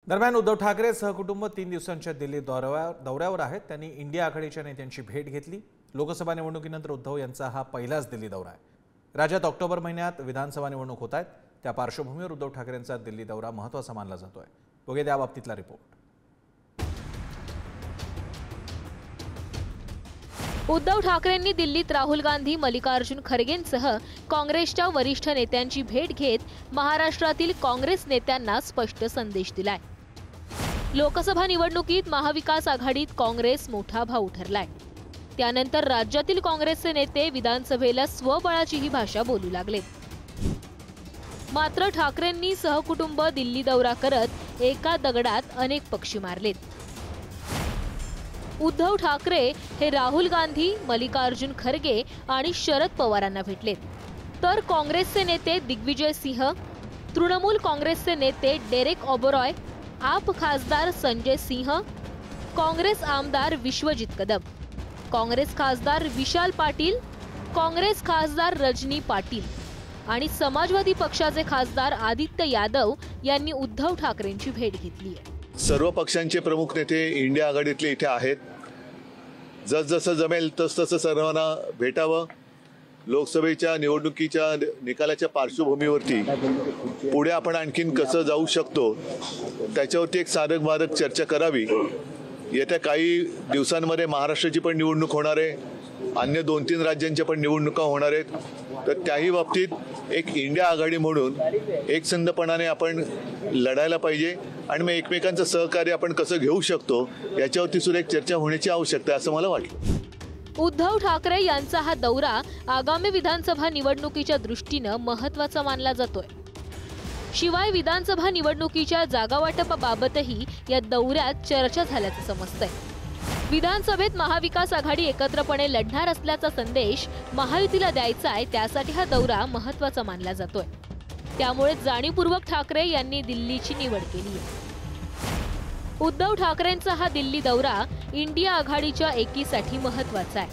दरम्यान उद्धव ठाकरे सहकुटुंब 3 दिवसांच्या दिल्ली दौऱ्यावर आहेत। त्यांनी इंडिया आघाडीच्या नेत्यांची भेट घेतली। लोकसभा निवडणुकीनंतर उद्धव यांचा हा पहिलाच दिल्ली दौरा आहे। राज्यात ऑक्टोबर महिन्यात विधानसभा निवडणूक होत आहेत। त्या पार्श्वभूमीवर उद्धव ठाकरेंचा दिल्ली दौरा महत्त्वाचा मानला जातोय। बघूया त्याबाबतीतला रिपोर्ट। उद्धव ठाकरेंनी दिल्लीत राहुल गांधी, मल्लिकार्जुन खरगेंसह काँग्रेसच्या वरिष्ठ नेत्यांची भेट घेत महाराष्ट्रातील काँग्रेस नेत्यांना स्पष्ट संदेश दिलाय। लोकसभा निवडणुकीत महाविकास आघाडीत काँग्रेस मोठा भाऊ ठरलाय। त्यानंतर राज्यातील काँग्रेसचे नेते विधानसभेला स्वबळाचीही भाषा बोलू लागले। मात्र ठाकरेंनी सहकुटुंब दिल्ली दौरा करत एका दगडात अनेक पक्षी मारलेत। उद्धव ठाकरे हे राहुल गांधी, मल्लिकार्जुन खरगे आणि शरद पवारांना भेटलेत, तर काँग्रेसचे नेते दिग्विजय सिंह, तृणमूल काँग्रेसचे नेते डेरेक ओबरॉय, आप खासदार संजय सिंह, काँग्रेस आमदार विश्वजित कदम, काँग्रेस खासदार विशाल पाटील, काँग्रेस खासदार रजनी पाटील आणि समाजवादी पक्षाचे खासदार आदित्य यादव यांनी उद्धव ठाकरेंची भेट घेतली आहे। सर्व पक्षांचे प्रमुख नेते इंडिया आघाडीतले इथे आहेत। जसजसं जमेल तसतसं सर्वांना भेटावं। लोकसभेच्या निवडणुकीच्या निकालाच्या पार्श्वभूमीवरती पुढे आपण आणखीन कसं जाऊ शकतो त्याच्यावरती एक साधक बाधक चर्चा करावी। येत्या काही दिवसांमध्ये महाराष्ट्राची पण निवडणूक होणार आहे, अन्य 2-3 राज्यांच्या पण निवडणुका होणार आहेत। तर त्याही बाबतीत एक इंडिया आघाडी म्हणून एकसंधपणाने आपण लढायला पाहिजे आणि मग एकमेकांचं सहकार्य आपण कसं घेऊ शकतो याच्यावरती सुद्धा एक चर्चा होण्याची आवश्यकता आहे असं मला वाटतं। उद्धव ठाकरे यांचा हा दौरा आगामी विधानसभा निवडणुकीच्या दृष्टीने महत्त्वाचा मानला जातोय। शिवाय विधानसभा निवडणुकीच्या जागावाटपाबाबतही या दौऱ्यात चर्चा झाल्याचं समजतंय। विधानसभेत महाविकास आघाडी एकत्रपणे लढणार असल्याचा संदेश महायुतीला द्यायचा आहे, त्यासाठी हा दौरा महत्त्वाचा मानला जातोय। त्यामुळे जाणीवपूर्वक ठाकरे यांनी दिल्लीची निवड केली आहे। उद्धव ठाकरेंचा हा दिल्ली दौरा इंडिया आघाडीच्या एकीसाठी महत्त्वाचा आहे।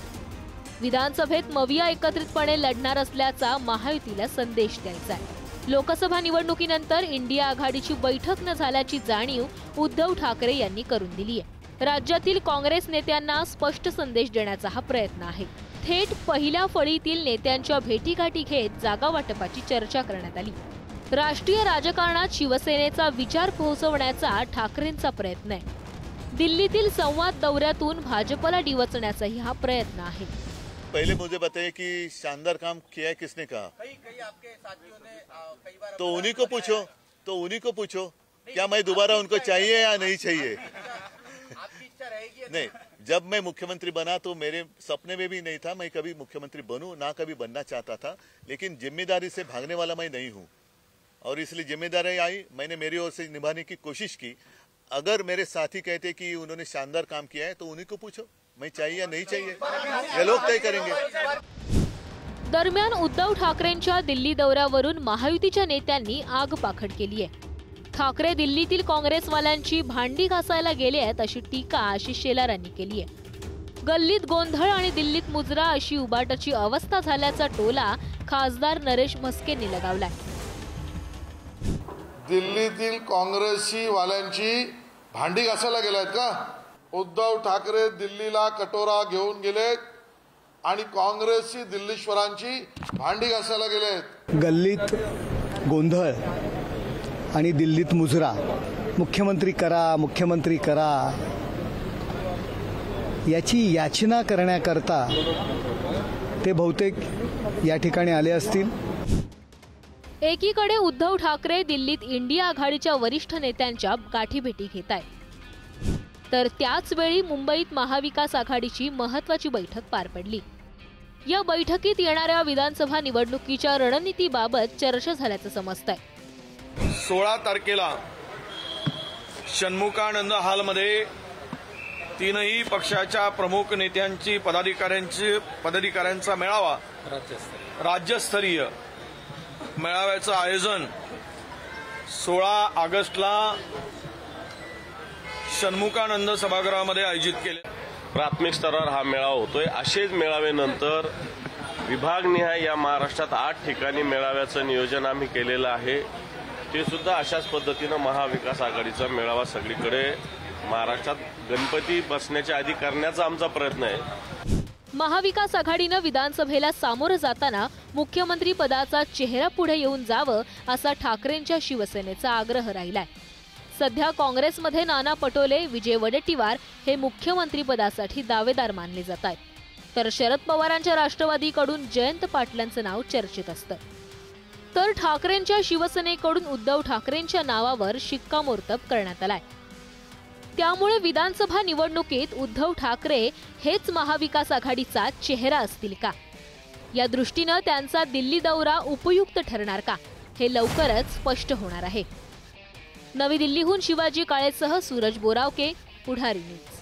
विधानसभेत मविया एकत्रितपणे लढणार असल्याचा महायुतीला संदेश द्यायचा आहे। लोकसभा निवडणुकीनंतर इंडिया आघाडीची बैठक न झाल्याची जाणीव उद्धव ठाकरे यांनी करून दिली आहे। राज्यातील काँग्रेस नेत्यांना स्पष्ट संदेश देण्याचा हा प्रयत्न आहे। थेट पहिल्या फळीतील नेत्यांच्या भेटीगाठी घेत जागा वाटपाची चर्चा करण्यात आली। राष्ट्रीय राजकारणात शिवसेनेचा विचार पोहोचवण्याचा ठाकरेंचा प्रयत्न आहे। दिल्लीतील संवाद दौऱ्यातून भाजपला डिवचण्याचाही हा प्रयत्न आहे। पहले मुझे बताइए कि शानदार काम किया है किसने कहा? कई आपके साथियों ने कई बार तो उन्हीं को पूछो क्या मैं दोबारा उनको चाहिए या नहीं चाहिए? आपकी इच्छा रहेगी? नहीं, जब मैं मुख्यमंत्री बना तो मेरे सपने में भी नहीं था मैं कभी मुख्यमंत्री बनूं, ना कभी बनना चाहता था, लेकिन जिम्मेदारी से भागने वाला मैं नहीं हूं और इसलिए जिम्मेदारी आई, मैंने मेरी ओर से निभाने की कोशिश की। अगर मेरे साथी कहते कि उन्होंने शानदार काम किया है तो उन्हीं को पूछो मैं चाहिए या नहीं चाहिए, ये लोग तय करेंगे। दरम्यान उद्धव ठाकरेंच्या दिल्ली दौऱ्यावरून महायुतीच्या नेत्यांनी आगपाखड केली आहे। ठाकरे दिल्लीतील काँग्रेसवाल्यांची भांडी घासायला गेले आहेत अशी टीका आशिष शेलार यांनी केली आहे। गल्लीत गोंधळ आणि दिल्लीत मुजरा अशी उबाटाची अवस्था झाल्याचा टोला खासदार नरेश म्हस्केंनी लगावलाय। दिल्लीतील काँग्रेसी वाल्यांची भांडी घासायला गेलेत का? उद्धव ठाकरे दिल्लीला कटोरा घेऊन गेलेत आणि काँग्रेसची दिल्लीश्वरांची भांडी घासायला गेलेत। गल्लीत गोंधळ आणि दिल्लीत मुजरा, मुख्यमंत्री करा याची याचना करण्याकरता ते बहुतेक या ठिकाणी आले असतील। एकीकडे उद्धव ठाकरे दिल्लीत इंडिया आघाडीच्या वरिष्ठ नेत्यांच्या गाठीभेटी घेत आहेत, तर त्याच वेळी मुंबईत महाविकास आघाडीची महत्त्वाची बैठक पार पडली। या बैठकीत येणाऱ्या विधानसभा निवडणुकीच्या रणनीतीबाबत चर्चा झाल्याचं समजतंय। 16 तारखेला षण्मुखानंद हॉलमध्ये तीनही पक्षाच्या प्रमुख नेत्यांची पदाधिकाऱ्यांचा मेळावा, राज्यस्तरीय मेळाव्याचं आयोजन 16 ऑगस्टला षण्मुखानंद सभागृहामध्ये आयोजित केले। प्राथमिक स्तरावर हा मेळावा होतोय। असेच मेळाव्यानंतर विभागनिहाय या महाराष्ट्रात 8 ठिकाणी मेळाव्याचं नियोजन आम्ही केलेलं आहे। ते सुद्धा अशाच पद्धतीनं महाविकास आघाडीचा मेळावा सगळीकडे महाराष्ट्रात गणपती बसण्याच्या आधी करण्याचा आमचा प्रयत्न आहे. महाविकास आघाडीनं विधानसभेला सामोरं जाताना मुख्यमंत्री पदाचा चेहरा पुढे येऊन जावं असा ठाकरेंच्या शिवसेनेचा आग्रह राहिलाय. सध्या काँग्रेसमध्ये नाना पटोले, विजय वडेट्टीवार हे मुख्यमंत्री पदासाठी दावेदार मानले जात आहेत, तर शरद पवारांच्या राष्ट्रवादीकडून जयंत पाटलांचं नाव चर्चेत असतं. तर ठाकरेंच्या शिवसेनेकडून उद्धव ठाकरेंच्या नावावर शिक्कामोर्तब करण्यात आलाय. त्यामुळे विधानसभा निवडणुकीत उद्धव ठाकरे हेच महाविकास आघाडीचा चेहरा असतील का? या दृष्टीनं त्यांचा दिल्ली दौरा उपयुक्त ठरणार का, हे लवकरच स्पष्ट होणार आहे. नवी दिल्लीहून शिवाजी काळेसह सूरज बोरावके, पुढारी न्यूज.